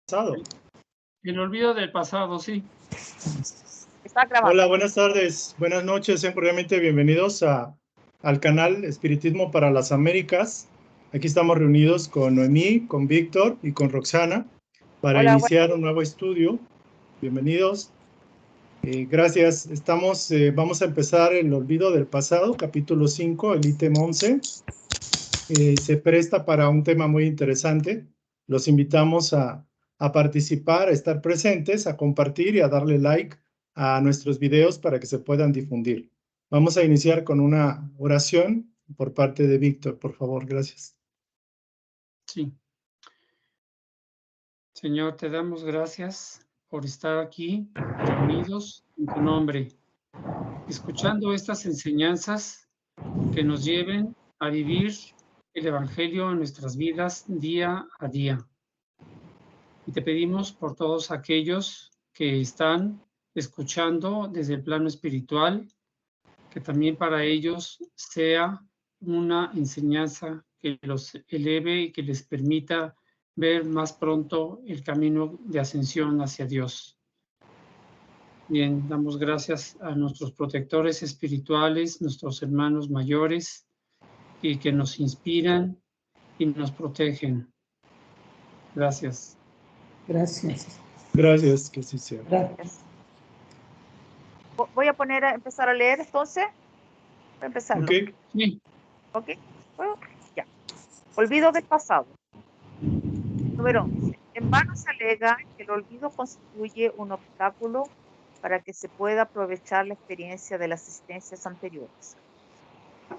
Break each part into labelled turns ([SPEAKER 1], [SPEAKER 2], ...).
[SPEAKER 1] pasado.
[SPEAKER 2] El olvido del pasado, sí.
[SPEAKER 3] Está grabando.
[SPEAKER 1] Hola, buenas tardes, buenas noches, sean cordialmente bienvenidos al canal Espiritismo para las Américas. Aquí estamos reunidos con Noemí, con Víctor y con Roxana para
[SPEAKER 3] Hola,
[SPEAKER 1] iniciar un nuevo estudio. Bienvenidos. Gracias. Vamos a empezar el olvido del pasado, capítulo 5, el ítem 11. Se presta para un tema muy interesante. Los invitamos a participar, a estar presentes, a compartir y a darle like a nuestros videos para que se puedan difundir. Vamos a iniciar con una oración por parte de Víctor, por favor. Gracias.
[SPEAKER 2] Sí. Señor, te damos gracias por estar aquí, reunidos en tu nombre, escuchando estas enseñanzas que nos lleven a vivir el Evangelio en nuestras vidas día a día. Y te pedimos por todos aquellos que están escuchando desde el plano espiritual, que también para ellos sea una enseñanza que los eleve y que les permita ver más pronto el camino de ascensión hacia Dios. Bien, damos gracias a nuestros protectores espirituales, nuestros hermanos mayores, y que nos inspiran y nos protegen. Gracias.
[SPEAKER 4] Gracias.
[SPEAKER 1] Gracias, que así sea.
[SPEAKER 4] Gracias.
[SPEAKER 3] Voy a empezar a leer entonces. Voy a empezar.
[SPEAKER 1] Ok.
[SPEAKER 2] Sí.
[SPEAKER 3] Ok. Bueno, ya. Olvido del pasado. Número 11. En vano se alega que el olvido constituye un obstáculo para que se pueda aprovechar la experiencia de las existencias anteriores.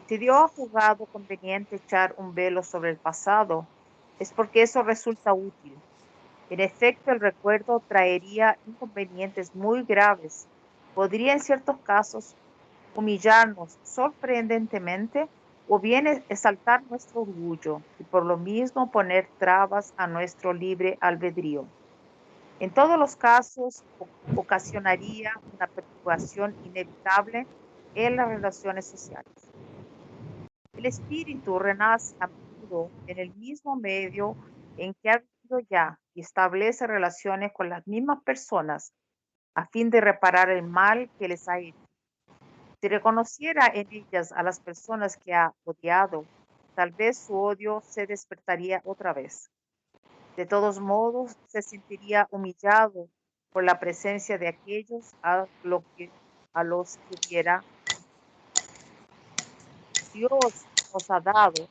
[SPEAKER 3] Si Dios ha juzgado conveniente echar un velo sobre el pasado, es porque eso resulta útil. En efecto, el recuerdo traería inconvenientes muy graves. Podría en ciertos casos humillarnos sorprendentemente o bien exaltar nuestro orgullo y por lo mismo poner trabas a nuestro libre albedrío. En todos los casos, ocasionaría una perturbación inevitable en las relaciones sociales. El espíritu renace a menudo en el mismo medio en que ha vivido ya y establece relaciones con las mismas personas a fin de reparar el mal que les ha hecho. Si reconociera en ellas a las personas que ha odiado, tal vez su odio se despertaría otra vez. De todos modos, se sentiría humillado por la presencia de aquellos a los que hubiera. Dios nos ha dado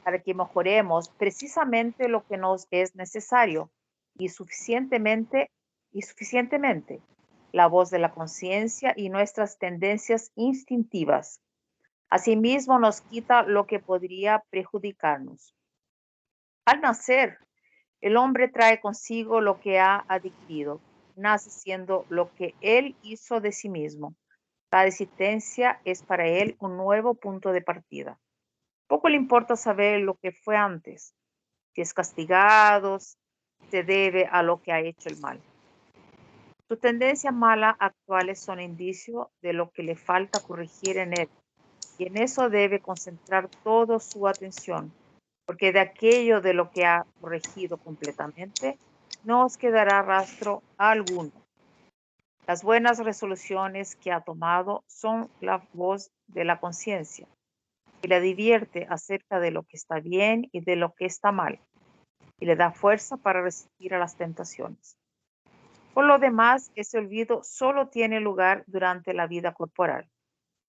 [SPEAKER 3] para que mejoremos precisamente lo que nos es necesario y suficientemente, la voz de la conciencia y nuestras tendencias instintivas. Asimismo, nos quita lo que podría perjudicarnos. Al nacer, el hombre trae consigo lo que ha adquirido. Nace siendo lo que él hizo de sí mismo. Cada existencia es para él un nuevo punto de partida. Poco le importa saber lo que fue antes. Si es castigado, se debe a lo que ha hecho el mal. Sus tendencias malas actuales son indicio de lo que le falta corregir en él. Y en eso debe concentrar toda su atención, porque de aquello de lo que ha corregido completamente, no os quedará rastro alguno. Las buenas resoluciones que ha tomado son la voz de la conciencia, y le divierte acerca de lo que está bien y de lo que está mal, y le da fuerza para resistir a las tentaciones. Por lo demás, ese olvido solo tiene lugar durante la vida corporal.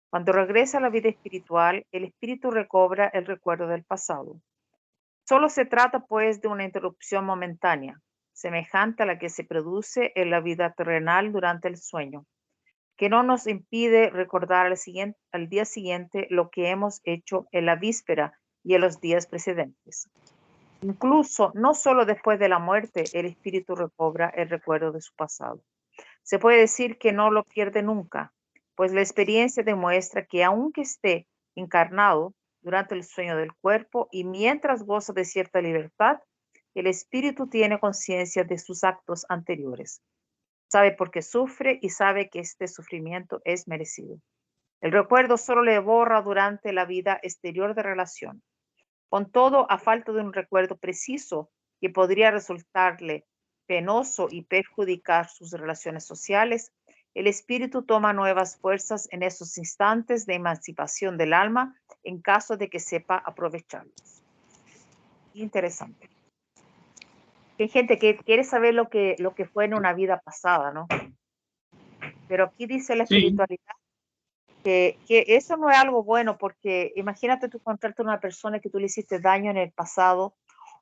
[SPEAKER 3] Cuando regresa a la vida espiritual, el espíritu recobra el recuerdo del pasado. Solo se trata, pues, de una interrupción momentánea, semejante a la que se produce en la vida terrenal durante el sueño, que no nos impide recordar al día siguiente lo que hemos hecho en la víspera y en los días precedentes. Incluso, no solo después de la muerte, el espíritu recobra el recuerdo de su pasado. Se puede decir que no lo pierde nunca, pues la experiencia demuestra que aunque esté encarnado durante el sueño del cuerpo y mientras goza de cierta libertad, el espíritu tiene conciencia de sus actos anteriores. Sabe por qué sufre y sabe que este sufrimiento es merecido. El recuerdo solo le borra durante la vida exterior de relación. Con todo, a falta de un recuerdo preciso que podría resultarle penoso y perjudicar sus relaciones sociales, el espíritu toma nuevas fuerzas en esos instantes de emancipación del alma en caso de que sepa aprovecharlos. Interesante. Hay gente que quiere saber lo que fue en una vida pasada, ¿no? Pero aquí dice la
[SPEAKER 2] Sí,
[SPEAKER 3] espiritualidad que eso no es algo bueno, porque imagínate tú encontrarte una persona que tú le hiciste daño en el pasado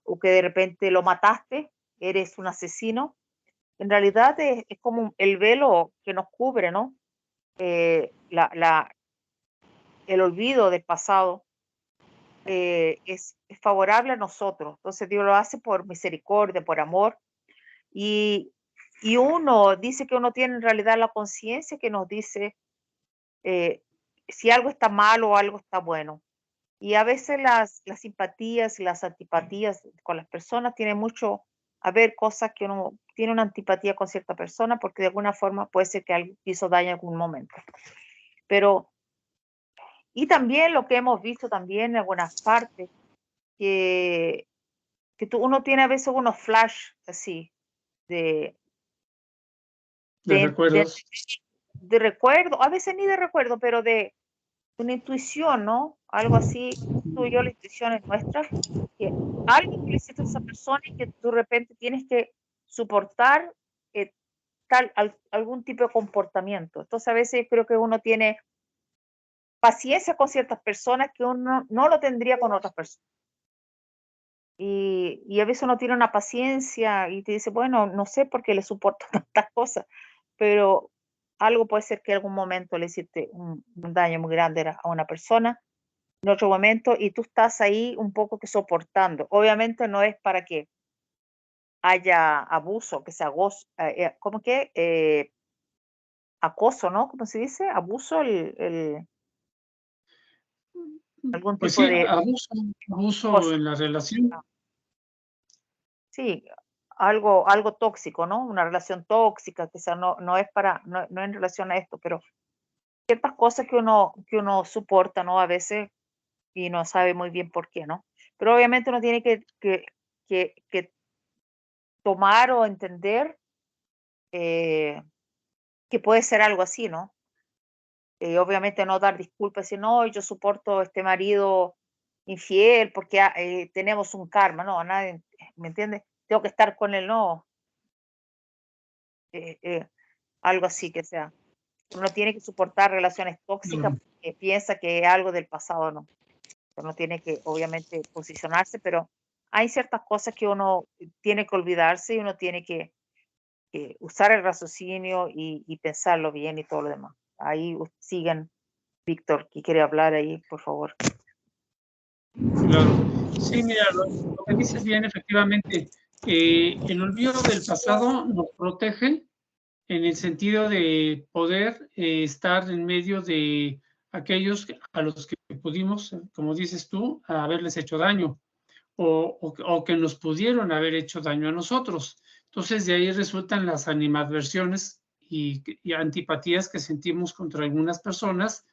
[SPEAKER 3] o que de repente lo mataste, eres un asesino. En realidad es como el velo que nos cubre, ¿no? El olvido del pasado es favorable a nosotros. Entonces Dios lo hace por misericordia, por amor. Y uno dice que uno tiene en realidad la conciencia que nos dice si algo está mal o algo está bueno. Y a veces las simpatías y las antipatías con las personas tienen mucho a ver, cosas que uno tiene una antipatía con cierta persona porque de alguna forma puede ser que algo hizo daño en algún momento. Pero, y también lo que hemos visto también en algunas partes, que uno tiene a veces unos flash así de,
[SPEAKER 2] de
[SPEAKER 3] de, de,
[SPEAKER 2] recuerdos.
[SPEAKER 3] de recuerdo, a veces ni de recuerdo, pero de una intuición, ¿no? Algo así, tú y yo, la intuición es nuestra, que algo que le hiciste a esa persona y que tú de repente tienes que soportar algún tipo de comportamiento. Entonces a veces creo que uno tiene paciencia con ciertas personas que uno no lo tendría con otras personas. Y a veces uno tiene una paciencia y te dice, bueno, no sé por qué le soporto tantas cosas, pero algo puede ser que en algún momento le hiciste un daño muy grande a una persona, en otro momento, y tú estás ahí un poco que soportando. Obviamente no es para que haya abuso, que sea gozo, ¿cómo que? Acoso, ¿no? ¿Cómo se dice? Abuso, algún
[SPEAKER 2] Pues
[SPEAKER 3] tipo
[SPEAKER 2] sí,
[SPEAKER 3] de
[SPEAKER 2] abuso
[SPEAKER 3] cosa.
[SPEAKER 2] en la relación.
[SPEAKER 3] Sí, algo tóxico, ¿no? Una relación tóxica, que sea, no es para, no en relación a esto, pero ciertas cosas que uno soporta, ¿no? A veces y no sabe muy bien por qué, ¿no? Pero obviamente uno tiene que tomar o entender que puede ser algo así, ¿no? Obviamente no dar disculpas, decir, no, yo soporto este marido infiel porque tenemos un karma, no, nadie, ¿me entiendes? Tengo que estar con él, no, eh, eh, algo así que sea. Uno tiene que soportar relaciones tóxicas
[SPEAKER 2] No,
[SPEAKER 3] porque piensa que es algo del pasado, no. Uno tiene que, obviamente, posicionarse, pero hay ciertas cosas que uno tiene que olvidarse y uno tiene que usar el raciocinio y pensarlo bien y todo lo demás. Ahí siguen, Víctor, que quiere hablar ahí, por favor.
[SPEAKER 2] claro. Sí, mira, lo que dices bien, efectivamente, el olvido del pasado nos protege en el sentido de poder estar en medio de aquellos a los que pudimos, como dices tú, haberles hecho daño o que nos pudieron haber hecho daño a nosotros. Entonces de ahí resultan las animadversiones y antipatías que sentimos contra algunas personas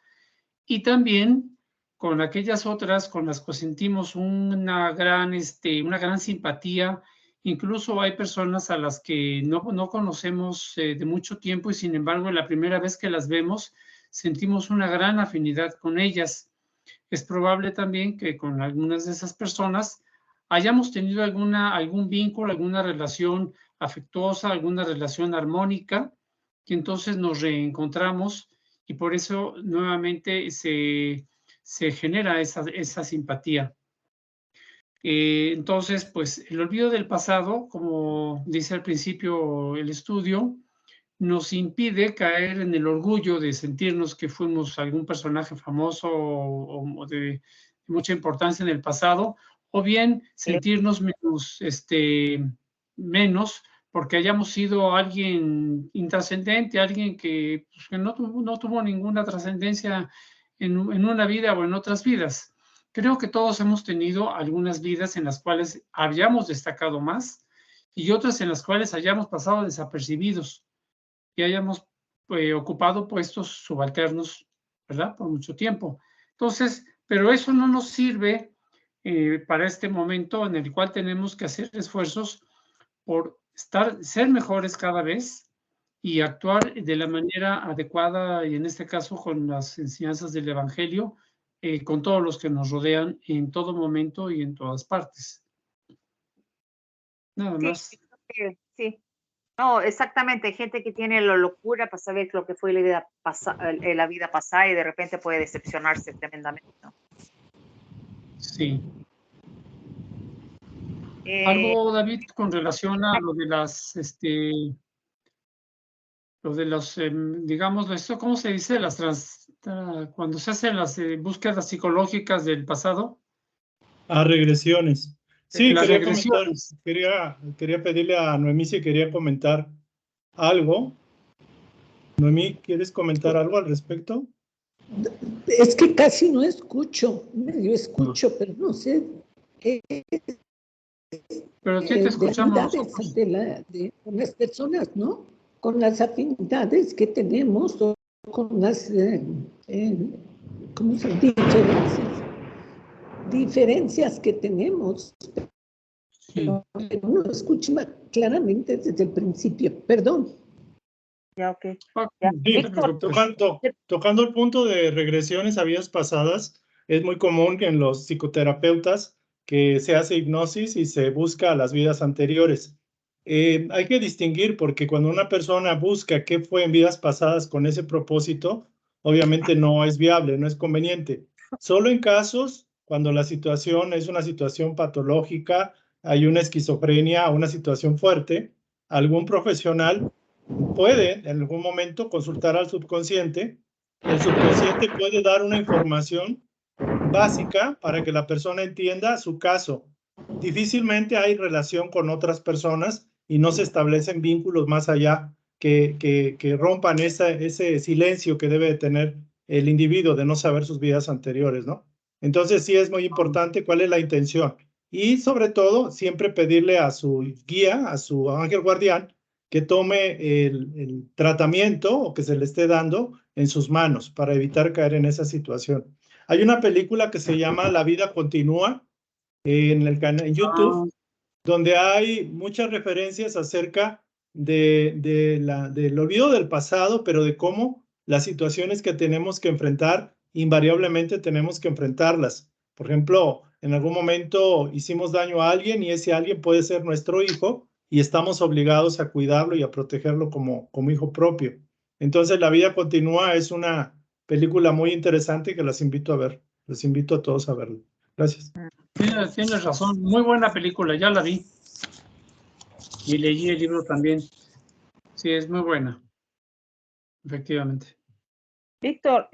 [SPEAKER 2] y también con aquellas otras con las que sentimos una gran simpatía. Incluso hay personas a las que no conocemos de mucho tiempo y sin embargo la primera vez que las vemos sentimos una gran afinidad con ellas. Es probable también que con algunas de esas personas hayamos tenido algún vínculo, alguna relación afectuosa, alguna relación armónica, que entonces nos reencontramos y por eso nuevamente se genera esa simpatía. Entonces, pues el olvido del pasado, como dice al principio el estudio, nos impide caer en el orgullo de sentirnos que fuimos algún personaje famoso o de mucha importancia en el pasado, o bien sentirnos menos porque hayamos sido alguien intrascendente, alguien que, pues, que no tuvo ninguna trascendencia en una vida o en otras vidas. Creo que todos hemos tenido algunas vidas en las cuales habíamos destacado más y otras en las cuales hayamos pasado desapercibidos y hayamos ocupado puestos subalternos, ¿verdad? Por mucho tiempo. Entonces, pero eso no nos sirve para este momento en el cual tenemos que hacer esfuerzos por ser mejores cada vez y actuar de la manera adecuada, y en este caso con las enseñanzas del Evangelio, con todos los que nos rodean en todo momento y en todas partes. Nada más.
[SPEAKER 3] Sí. No, exactamente. Hay gente que tiene la locura para saber lo que fue la vida pasada y de repente puede decepcionarse tremendamente, ¿no?
[SPEAKER 2] Sí. Algo, David, con relación a lo de las, digamos, esto, ¿cómo se dice? Cuando se hacen las búsquedas psicológicas del pasado.
[SPEAKER 1] Regresiones. Sí,
[SPEAKER 2] Las
[SPEAKER 1] quería
[SPEAKER 2] regresiones.
[SPEAKER 1] quería pedirle a Noemí si quería comentar algo. Noemí, ¿quieres comentar algo al respecto?
[SPEAKER 4] Es que casi no escucho, medio escucho, pero no sé.
[SPEAKER 2] Pero sí te escuchamos.
[SPEAKER 4] De las personas, ¿no? Con las afinidades que tenemos, o con las, ¿cómo se dice? Diferencias que tenemos.
[SPEAKER 2] Sí.
[SPEAKER 4] Pero no lo escucho claramente desde el principio. Perdón.
[SPEAKER 3] Ya, ok.
[SPEAKER 2] Ya.
[SPEAKER 1] Sí,
[SPEAKER 3] Víctor,
[SPEAKER 1] tocando el punto de regresiones a vidas pasadas, es muy común que en los psicoterapeutas que se hace hipnosis y se busca las vidas anteriores. Hay que distinguir porque cuando una persona busca qué fue en vidas pasadas con ese propósito, obviamente no es viable, no es conveniente. Solo en casos cuando la situación es una situación patológica, hay una esquizofrenia, una situación fuerte, algún profesional puede en algún momento consultar al subconsciente. El subconsciente puede dar una información básica para que la persona entienda su caso. Difícilmente hay relación con otras personas y no se establecen vínculos más allá que rompan ese silencio que debe de tener el individuo de no saber sus vidas anteriores, ¿no? Entonces sí es muy importante cuál es la intención. Y sobre todo, siempre pedirle a su guía, a su ángel guardián, que tome el tratamiento o que se le esté dando en sus manos para evitar caer en esa situación. Hay una película que se llama La vida continúa en el canal en YouTube, donde hay muchas referencias acerca del olvido del pasado, pero de cómo las situaciones que tenemos que enfrentar, invariablemente tenemos que enfrentarlas. Por ejemplo, en algún momento hicimos daño a alguien y ese alguien puede ser nuestro hijo y estamos obligados a cuidarlo y a protegerlo como hijo propio. Entonces, La vida continúa es una película muy interesante que las invito a ver. Les invito a todos a verla. Gracias.
[SPEAKER 2] Tienes razón. Muy buena película, ya la vi. Y leí el libro también. Sí, es muy buena. Efectivamente.
[SPEAKER 3] Víctor,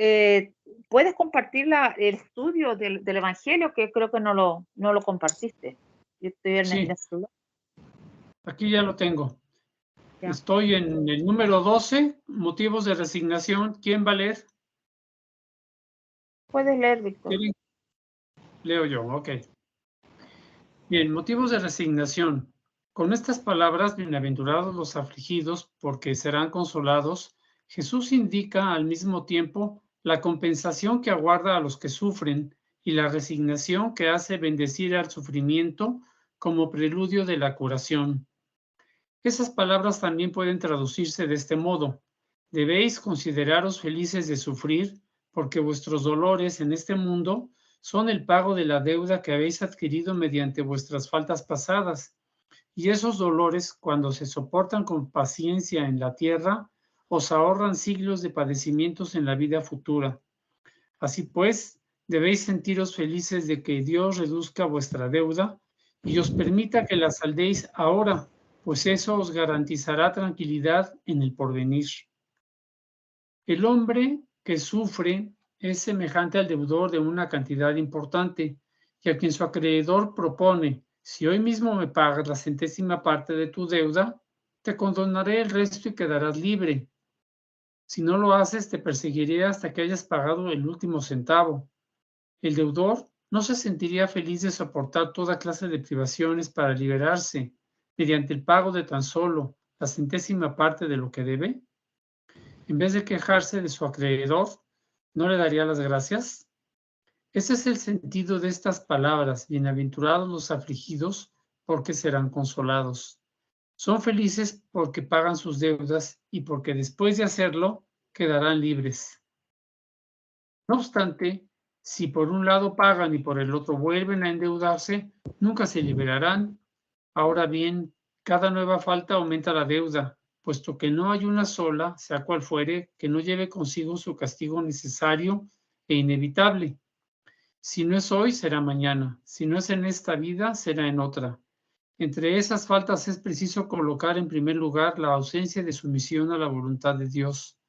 [SPEAKER 3] ¿puedes compartir el estudio del Evangelio? Que creo que no lo compartiste. Yo estoy en el celular.
[SPEAKER 2] Aquí ya lo tengo.
[SPEAKER 3] Ya.
[SPEAKER 2] Estoy en el número 12, motivos de resignación. ¿Quién va a leer?
[SPEAKER 3] Puedes leer, Víctor.
[SPEAKER 2] Leo yo, ok. Bien, motivos de resignación. Con estas palabras, bienaventurados los afligidos, porque serán consolados, Jesús indica al mismo tiempo la compensación que aguarda a los que sufren y la resignación que hace bendecir al sufrimiento como preludio de la curación. Esas palabras también pueden traducirse de este modo: debéis consideraros felices de sufrir, porque vuestros dolores en este mundo son el pago de la deuda que habéis adquirido mediante vuestras faltas pasadas, y esos dolores, cuando se soportan con paciencia en la tierra, os ahorran siglos de padecimientos en la vida futura. Así pues, debéis sentiros felices de que Dios reduzca vuestra deuda y os permita que la saldéis ahora, pues eso os garantizará tranquilidad en el porvenir. El hombre que sufre es semejante al deudor de una cantidad importante, y a quien su acreedor propone: si hoy mismo me pagas la centésima parte de tu deuda, te condonaré el resto y quedarás libre. Si no lo haces, te perseguiré hasta que hayas pagado el último centavo. El deudor no se sentiría feliz de soportar toda clase de privaciones para liberarse mediante el pago de tan solo la centésima parte de lo que debe. En vez de quejarse de su acreedor, ¿no le daría las gracias? Ese es el sentido de estas palabras: bienaventurados los afligidos, porque serán consolados. Son felices porque pagan sus deudas y porque después de hacerlo quedarán libres. No obstante, si por un lado pagan y por el otro vuelven a endeudarse, nunca se liberarán. Ahora bien, cada nueva falta aumenta la deuda, puesto que no hay una sola, sea cual fuere, que no lleve consigo su castigo necesario e inevitable. Si no es hoy, será mañana. Si no es en esta vida, será en otra. Entre esas faltas es preciso colocar en primer lugar la ausencia de sumisión a la voluntad de Dios.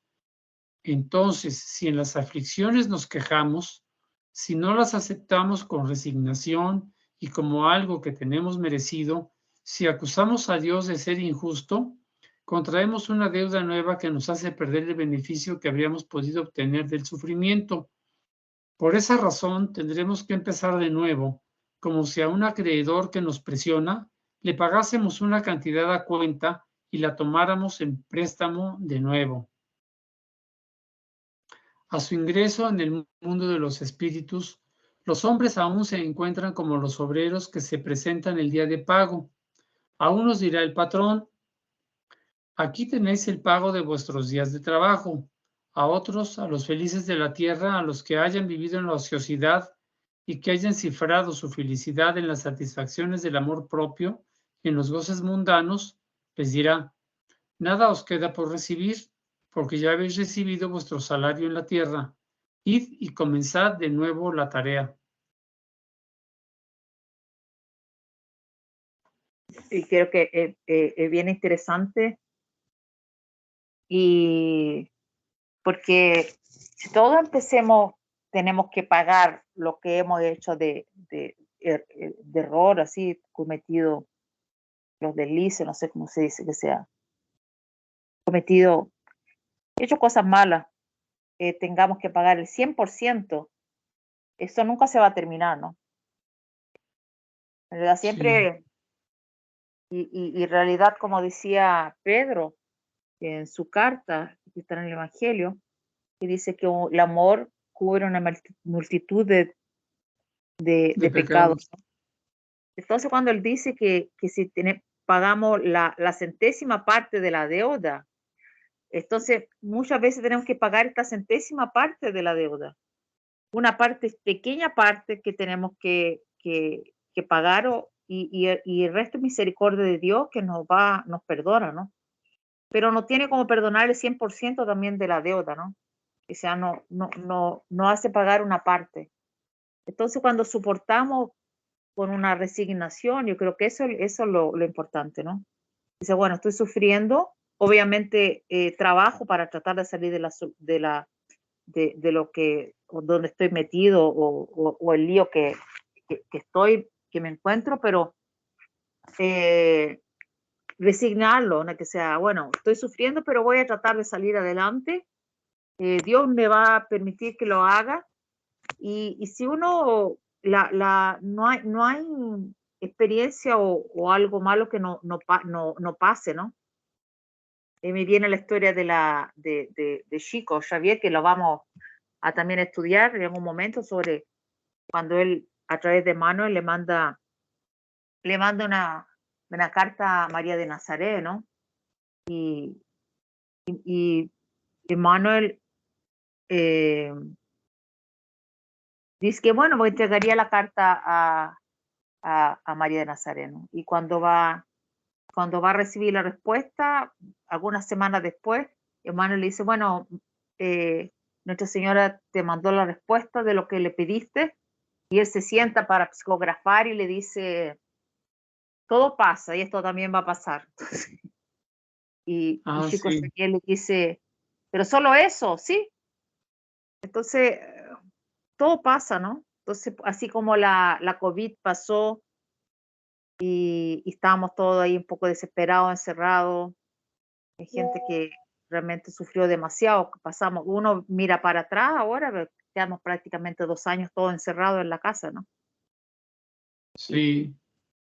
[SPEAKER 2] Entonces, si en las aflicciones nos quejamos, si no las aceptamos con resignación y como algo que tenemos merecido, si acusamos a Dios de ser injusto, contraemos una deuda nueva que nos hace perder el beneficio que habríamos podido obtener del sufrimiento. Por esa razón, tendremos que empezar de nuevo, como si a un acreedor que nos presiona le pagásemos una cantidad a cuenta y la tomáramos en préstamo de nuevo. A su ingreso en el mundo de los espíritus, los hombres aún se encuentran como los obreros que se presentan el día de pago. A unos dirá el patrón: aquí tenéis el pago de vuestros días de trabajo. A otros, a los felices de la tierra, a los que hayan vivido en la ociosidad y que hayan cifrado su felicidad en las satisfacciones del amor propio y en los goces mundanos, les dirá: nada os queda por recibir, porque ya habéis recibido vuestro salario en la tierra. Id y comenzad de nuevo la tarea.
[SPEAKER 3] Y creo que es bien interesante, y porque si todos empecemos, tenemos que pagar lo que hemos hecho de error, así cometido, los deslices, no sé cómo se dice que sea, cometido, hecho cosas malas, tengamos que pagar el 100%, eso nunca se va a terminar, ¿no? En realidad siempre, y en realidad, como decía Pedro en su carta, que está en el Evangelio, que dice que el amor cubre una multitud de pecados, ¿no? Entonces, cuando él dice que si pagamos la centésima parte de la deuda, entonces muchas veces tenemos que pagar esta centésima parte de la deuda. Una parte, pequeña parte que tenemos que pagar, y el resto es misericordia de Dios que nos perdona, ¿no? Pero no tiene como perdonar el 100% también de la deuda, ¿no? O sea, no hace pagar una parte. Entonces, cuando soportamos con una resignación, yo creo que eso es lo importante, ¿no? Dice, bueno, estoy sufriendo, obviamente trabajo para tratar de salir de lo que, donde estoy metido, o el lío que me encuentro, pero resignarlo, ¿no? Que sea, bueno, estoy sufriendo, pero voy a tratar de salir adelante. Dios me va a permitir que lo haga, y si uno, no hay experiencia o algo malo que no pase, ¿no? Me viene la historia de Chico Xavier, que lo vamos a también estudiar en un momento, sobre cuando él, a través de Manuel, le manda una carta a María de Nazaret, ¿no? Y Manuel dice que, bueno, pues entregaría la carta a María de Nazaret, ¿no? Y cuando va a recibir la respuesta, algunas semanas después, Manuel le dice, bueno, Nuestra Señora te mandó la respuesta de lo que le pediste, y él se sienta para psicografar y le dice, todo pasa y esto también va a pasar. Y Chico
[SPEAKER 2] Sí.
[SPEAKER 3] Xavier le dice, pero solo eso, ¿sí? Entonces, todo pasa, ¿no? Entonces, así como la COVID pasó y estábamos todos ahí un poco desesperados, encerrados, hay gente que realmente sufrió demasiado, pasamos, uno mira para atrás ahora, quedamos prácticamente 2 años todos encerrados en la casa, ¿no?
[SPEAKER 2] Sí.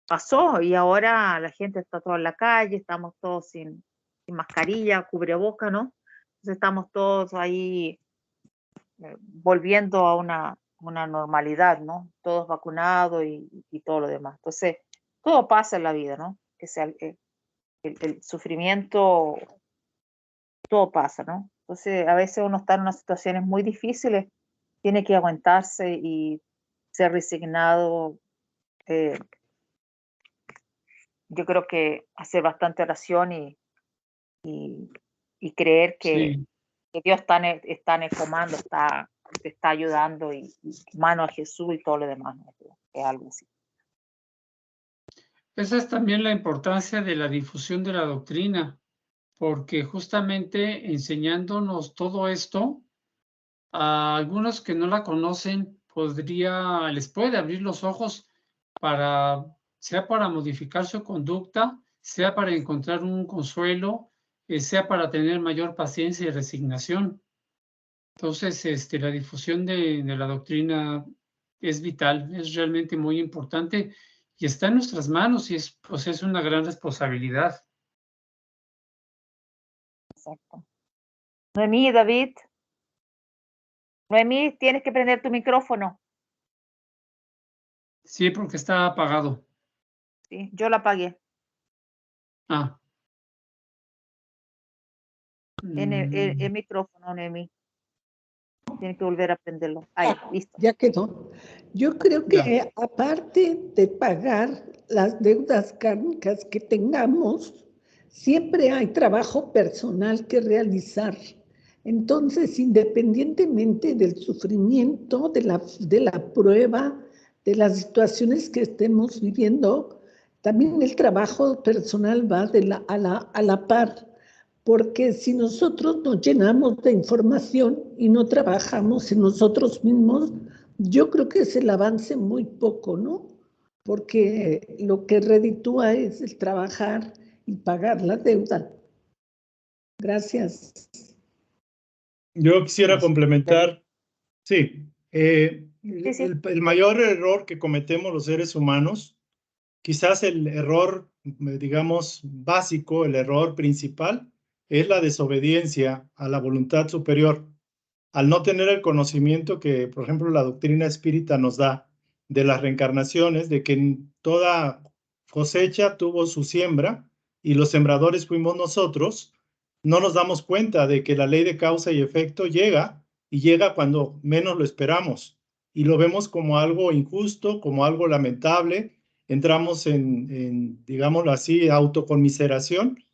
[SPEAKER 3] Pasó, y ahora la gente está toda en la calle, estamos todos sin mascarilla, cubreboca, ¿no? Entonces estamos todos ahí volviendo a una normalidad, ¿no? Todos vacunados y todo lo demás. Entonces, todo pasa en la vida, ¿no? Que el sufrimiento, todo pasa, ¿no? Entonces, a veces uno está en unas situaciones muy difíciles, tiene que aguantarse y ser resignado. Yo creo que hacer bastante oración y creer que Dios está en el comando, te está ayudando y mano a Jesús y todo lo demás, ¿no? Es algo así.
[SPEAKER 2] Esa es también la importancia de la difusión de la doctrina, porque justamente enseñándonos todo esto, a algunos que no la conocen les puede abrir los ojos sea para modificar su conducta, sea para encontrar un consuelo, sea para tener mayor paciencia y resignación. Entonces, la difusión de la doctrina es vital, es realmente muy importante y está en nuestras manos y pues es una gran responsabilidad.
[SPEAKER 3] Exacto. Noemí, David. Noemí, tienes que prender tu micrófono.
[SPEAKER 2] Sí, porque está apagado.
[SPEAKER 3] Sí, yo lo apagué.
[SPEAKER 2] Ah.
[SPEAKER 3] El micrófono, Noemí. Tienes que volver a prenderlo. Ahí, listo.
[SPEAKER 4] Ya quedó. Yo creo que aparte de pagar las deudas kármicas que tengamos, siempre hay trabajo personal que realizar. Entonces, independientemente del sufrimiento, de la prueba, de las situaciones que estemos viviendo, también el trabajo personal va a la par. Porque si nosotros nos llenamos de información y no trabajamos en nosotros mismos, yo creo que es el avance muy poco, ¿no? Porque lo que reditúa es el trabajar y pagar la deuda. Gracias.
[SPEAKER 1] Yo quisiera complementar, sí, el mayor error que cometemos los seres humanos, quizás el error, digamos, básico, el error principal, es la desobediencia a la voluntad superior. Al no tener el conocimiento que, por ejemplo, la doctrina espírita nos da de las reencarnaciones, de que toda cosecha tuvo su siembra y los sembradores fuimos nosotros, no nos damos cuenta de que la ley de causa y efecto llega y llega cuando menos lo esperamos y lo vemos como algo injusto, como algo lamentable. Entramos digámoslo así, autoconmiseración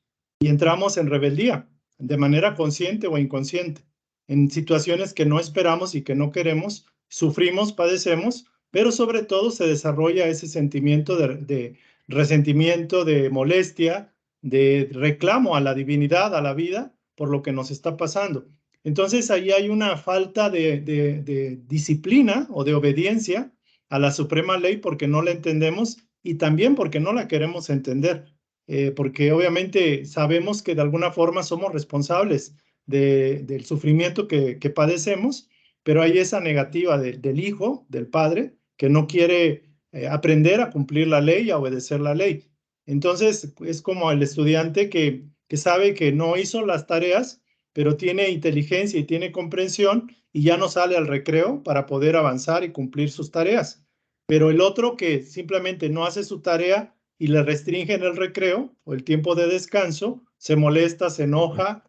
[SPEAKER 1] y entramos en rebeldía, de manera consciente o inconsciente, en situaciones que no esperamos y que no queremos, sufrimos, padecemos, pero sobre todo se desarrolla ese sentimiento de resentimiento, de molestia, de reclamo a la divinidad, a la vida, por lo que nos está pasando. Entonces ahí hay una falta de disciplina o de obediencia a la suprema ley porque no la entendemos y también porque no la queremos entender, porque obviamente sabemos que de alguna forma somos responsables del sufrimiento que padecemos, pero hay esa negativa del hijo, del padre, que no quiere aprender a cumplir la ley, a obedecer la ley. Entonces es como el estudiante que sabe que no hizo las tareas, pero tiene inteligencia y tiene comprensión y ya no sale al recreo para poder avanzar y cumplir sus tareas. Pero el otro que simplemente no hace su tarea y le restringen el recreo o el tiempo de descanso, se molesta, se enoja,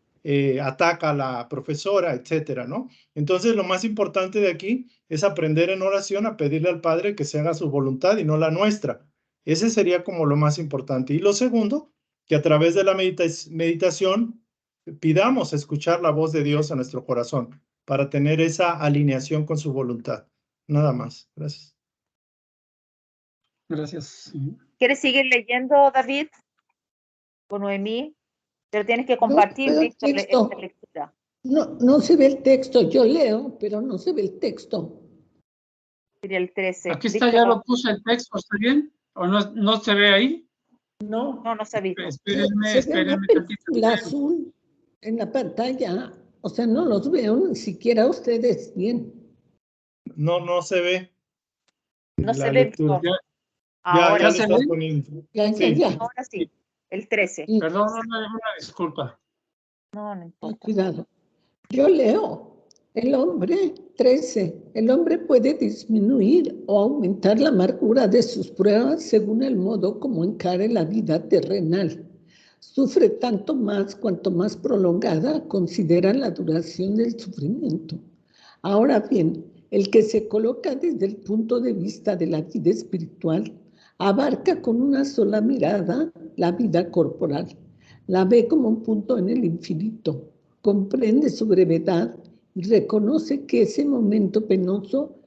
[SPEAKER 1] ataca a la profesora, etcétera, ¿no? Entonces, lo más importante de aquí es aprender en oración a pedirle al Padre que se haga su voluntad y no la nuestra. Ese sería como lo más importante. Y lo segundo, que a través de la meditación pidamos escuchar la voz de Dios en nuestro corazón para tener esa alineación con su voluntad. Nada más. Gracias.
[SPEAKER 2] Gracias.
[SPEAKER 3] ¿Quieres seguir leyendo, David? Con Noemí, pero tienes que compartir esta lectura.
[SPEAKER 4] No se ve el texto, yo leo, pero no se ve el texto.
[SPEAKER 3] Sería el 13.
[SPEAKER 2] Aquí está, ya lo puse el texto, ¿está bien? ¿O no se ve ahí?
[SPEAKER 4] No
[SPEAKER 3] se ha visto.
[SPEAKER 2] Espérenme tantito.
[SPEAKER 4] El azul en la pantalla, o sea, no los veo ni siquiera ustedes bien.
[SPEAKER 1] No se ve.
[SPEAKER 3] No se ve.
[SPEAKER 1] Ya se está poniendo.
[SPEAKER 4] Ya.
[SPEAKER 3] Ahora sí, el 13.
[SPEAKER 2] Perdón, una disculpa.
[SPEAKER 3] No importa.
[SPEAKER 4] Cuidado. Yo leo. El hombre, 13. El hombre puede disminuir o aumentar la amargura de sus pruebas según el modo como encare la vida terrenal. Sufre tanto más cuanto más prolongada considera la duración del sufrimiento. Ahora bien, el que se coloca desde el punto de vista de la vida espiritual abarca con una sola mirada la vida corporal. La ve como un punto en el infinito, comprende su brevedad y reconoce que ese momento penoso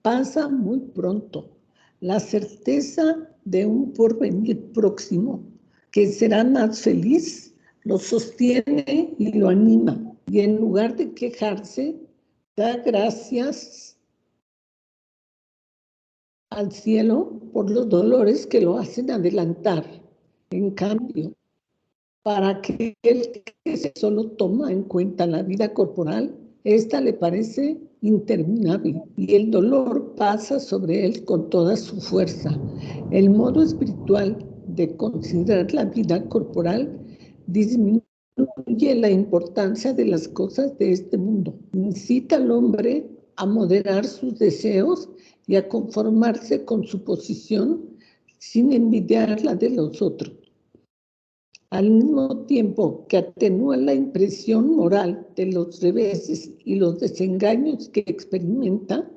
[SPEAKER 4] pasa muy pronto. La certeza de un porvenir próximo que será más feliz lo sostiene y lo anima. Y en lugar de quejarse, da gracias al cielo por los dolores que lo hacen adelantar. En cambio, para aquel que solo toma en cuenta la vida corporal, esta le parece interminable y el dolor pasa sobre él con toda su fuerza. El modo espiritual de considerar la vida corporal disminuye la importancia de las cosas de este mundo. Incita al hombre a moderar sus deseos y a conformarse con su posición sin envidiar la de los otros. Al mismo tiempo que atenúa la impresión moral de los reveses y los desengaños que experimenta,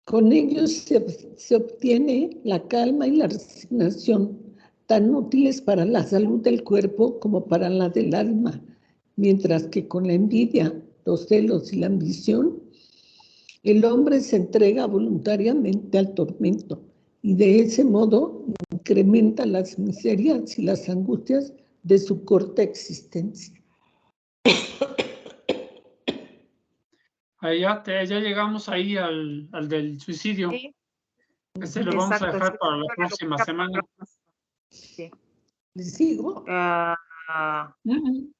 [SPEAKER 4] con ellos se obtiene la calma y la resignación, tan útiles para la salud del cuerpo como para la del alma, mientras que con la envidia, los celos y la ambición, el hombre se entrega voluntariamente al tormento y de ese modo incrementa las miserias y las angustias de su corta existencia.
[SPEAKER 2] Ya llegamos ahí al del suicidio.
[SPEAKER 3] Sí,
[SPEAKER 2] Este lo vamos a
[SPEAKER 3] exacto.
[SPEAKER 2] dejar
[SPEAKER 3] Sí,
[SPEAKER 2] para la próxima semana.
[SPEAKER 3] sí.
[SPEAKER 4] ¿Les sigo?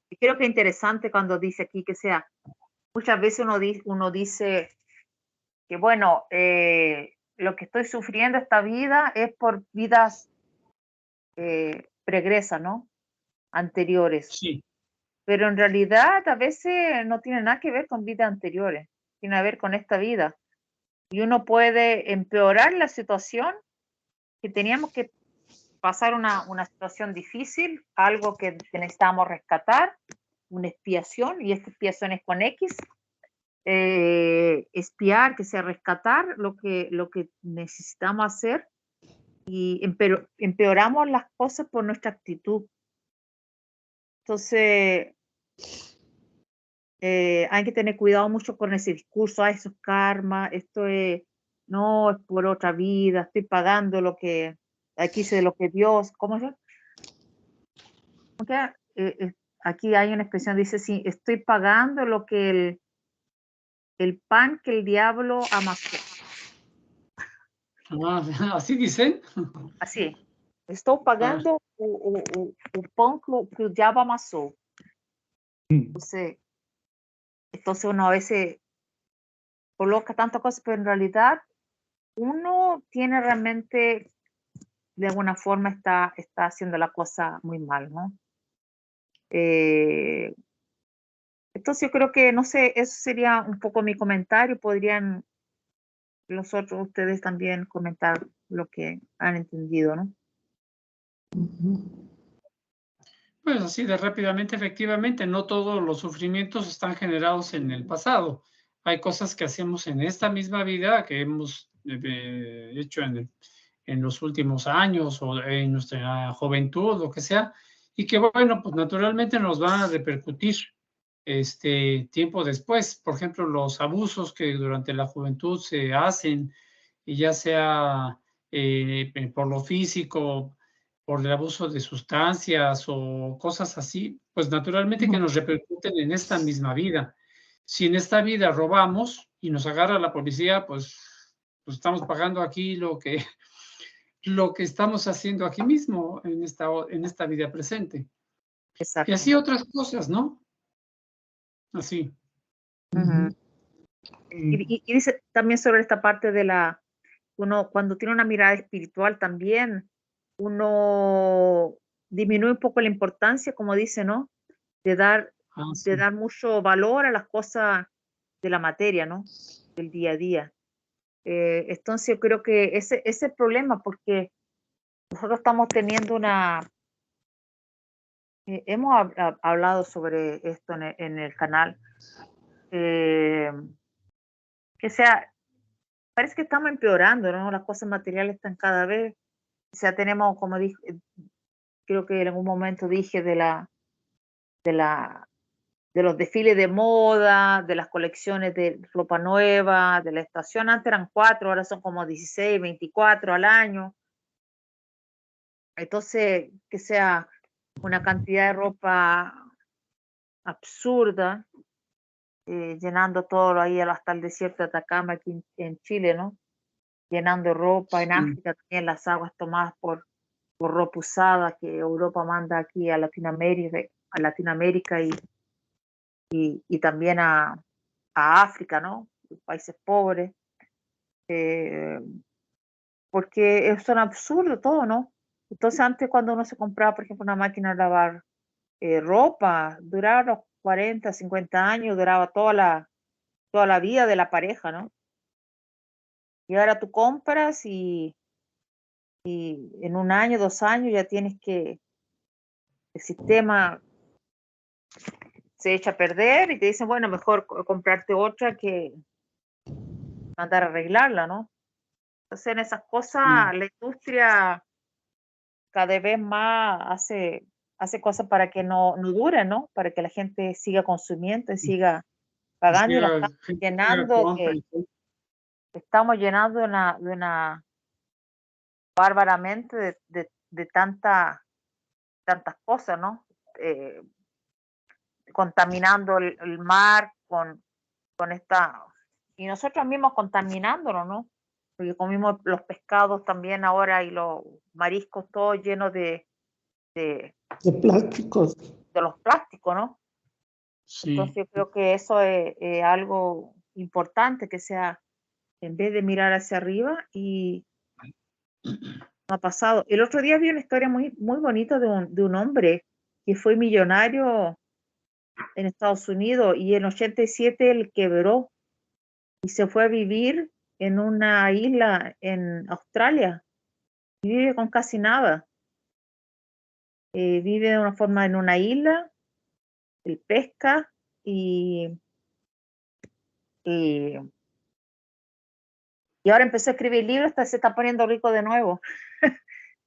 [SPEAKER 3] Y creo que es interesante cuando dice aquí que sea, muchas veces uno dice que bueno, lo que estoy sufriendo esta vida es por vidas pregresas, ¿no? Anteriores.
[SPEAKER 2] Sí,
[SPEAKER 3] Pero en realidad a veces no tiene nada que ver con vidas anteriores, tiene que ver con esta vida. Y uno puede empeorar la situación que teníamos que pasar una situación difícil, algo que necesitamos rescatar, una expiación, y esta expiación es con X, espiar, que sea rescatar lo que necesitamos hacer, y empeoramos las cosas por nuestra actitud. Entonces, hay que tener cuidado mucho con ese discurso, eso es karma, esto es, no, es por otra vida, estoy pagando lo que, aquí dice lo que Dios, ¿cómo es? Aquí hay una expresión, dice, sí, estoy pagando lo que el pan que el diablo amasó.
[SPEAKER 2] así dicen.
[SPEAKER 3] Así, estou pagando o pão que o diabo amassou. Entonces uno a veces coloca tantas cosas, pero en realidad uno tiene realmente, de alguna forma, está haciendo la cosa muy mal, ¿no? Entonces yo creo que, no sé, eso sería un poco mi comentario. Podrían los otros, ustedes también comentar lo que han entendido, ¿no?
[SPEAKER 2] Pues así de rápidamente, efectivamente, no todos los sufrimientos están generados en el pasado. Hay cosas que hacemos en esta misma vida que hemos hecho en los últimos años o en nuestra juventud, lo que sea, y que bueno, pues naturalmente nos van a repercutir tiempo después. Por ejemplo, los abusos que durante la juventud se hacen, y ya sea por lo físico, por el abuso de sustancias o cosas así, pues naturalmente que nos repercuten en esta misma vida. Si en esta vida robamos y nos agarra la policía, pues estamos pagando aquí lo que estamos haciendo aquí mismo en esta vida presente.
[SPEAKER 3] Exacto.
[SPEAKER 2] Y así otras cosas, ¿no? Así.
[SPEAKER 3] Y dice también sobre esta parte de uno cuando tiene una mirada espiritual también, uno disminuye un poco la importancia, como dice, ¿no? De dar
[SPEAKER 2] Sí.
[SPEAKER 3] mucho valor a las cosas de la materia, ¿no? Del día a día. Entonces yo creo que ese es el problema, porque nosotros estamos teniendo Hemos hablado sobre esto en el canal. Que sea, parece que estamos empeorando, ¿no? Las cosas materiales están cada vez, o sea, tenemos, como dije, creo que en algún momento dije de los desfiles de moda, de las colecciones de ropa nueva, de la estación. Antes eran 4, ahora son como 16, 24 al año. Entonces, que sea una cantidad de ropa absurda, llenando todo ahí hasta el desierto de Atacama aquí en Chile, ¿no? Llenando ropa. En África también las aguas tomadas por ropa usada que Europa manda aquí a Latinoamérica y también a África, ¿no? Países pobres. Porque son absurdo todo, ¿no? Entonces antes cuando uno se compraba, por ejemplo, una máquina de lavar ropa, duraba los 40, 50 años, duraba toda la vida de la pareja, ¿no? Y ahora tú compras y en 1 año, 2 años ya tienes que, el sistema se echa a perder y te dicen, bueno, mejor comprarte otra que mandar a arreglarla, ¿no? Entonces en esas cosas la industria cada vez más hace cosas para que no duren, ¿no? Para que la gente siga consumiendo y siga pagando y la estamos llenando estamos llenando de una bárbaramente de tantas cosas, ¿no? Contaminando el mar con esta, y nosotros mismos contaminándolo, ¿no? Porque comimos los pescados también ahora y los mariscos todos llenos de
[SPEAKER 4] plásticos.
[SPEAKER 3] de los plásticos, ¿no?
[SPEAKER 2] Sí.
[SPEAKER 3] Entonces yo creo que eso es algo importante, que sea, en vez de mirar hacia arriba, y no ha pasado. El otro día vi una historia muy, muy bonita de un hombre que fue millonario en Estados Unidos y en 87 él quebró y se fue a vivir en una isla en Australia y vive con casi nada. Vive de una forma en una isla, él pesca y ahora empezó a escribir libros, hasta se está poniendo rico de nuevo.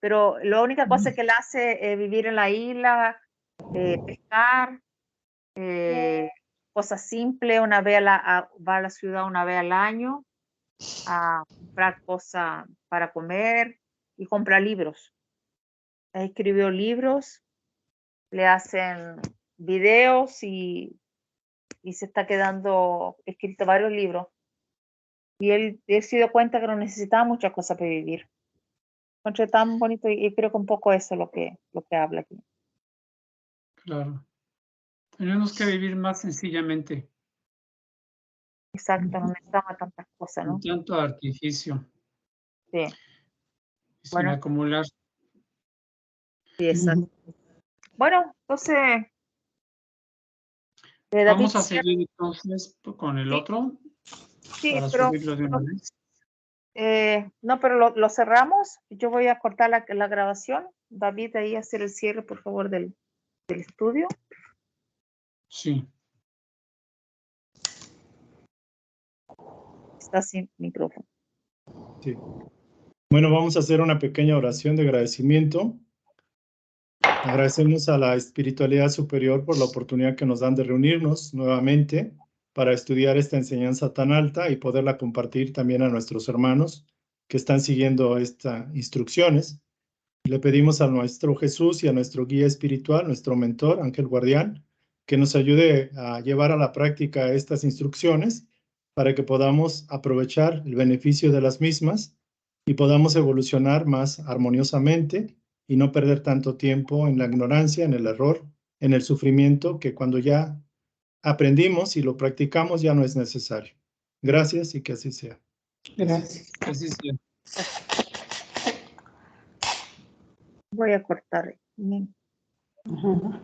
[SPEAKER 3] Pero la única cosa que él hace es vivir en la isla, pescar, cosas simples, va a la ciudad una vez al año a comprar cosas para comer y compra libros. Escribió libros, le hacen videos y se está quedando escrito varios libros. Y él se dio cuenta que no necesitaba muchas cosas para vivir. Encontré tan bonito y creo que un poco eso es lo que habla aquí.
[SPEAKER 2] Claro. Tenemos que vivir más sencillamente.
[SPEAKER 3] Exacto, no necesitamos tantas cosas, ¿no?
[SPEAKER 2] Sin tanto artificio.
[SPEAKER 3] Sí.
[SPEAKER 2] Sin
[SPEAKER 3] Bueno.
[SPEAKER 2] acumular.
[SPEAKER 3] Sí, exacto. Bueno, entonces.
[SPEAKER 2] Vamos a seguir entonces con el otro.
[SPEAKER 3] Sí,
[SPEAKER 2] para
[SPEAKER 3] pero.
[SPEAKER 2] subirlo de una vez.
[SPEAKER 3] No, pero lo cerramos. Yo voy a cortar la grabación. David, ahí hacer el cierre, por favor, del estudio.
[SPEAKER 2] Sí.
[SPEAKER 3] Está sin micrófono.
[SPEAKER 1] Sí. Bueno, vamos a hacer una pequeña oración de agradecimiento. Agradecemos a la espiritualidad superior por la oportunidad que nos dan de reunirnos nuevamente para estudiar esta enseñanza tan alta y poderla compartir también a nuestros hermanos que están siguiendo estas instrucciones. Le pedimos a nuestro Jesús y a nuestro guía espiritual, nuestro mentor, Ángel Guardián, que nos ayude a llevar a la práctica estas instrucciones para que podamos aprovechar el beneficio de las mismas y podamos evolucionar más armoniosamente y no perder tanto tiempo en la ignorancia, en el error, en el sufrimiento, que cuando ya aprendimos y lo practicamos ya no es necesario. Gracias y que así sea.
[SPEAKER 4] Gracias.
[SPEAKER 2] Que así sea.
[SPEAKER 3] Voy a cortar.
[SPEAKER 4] Ajá.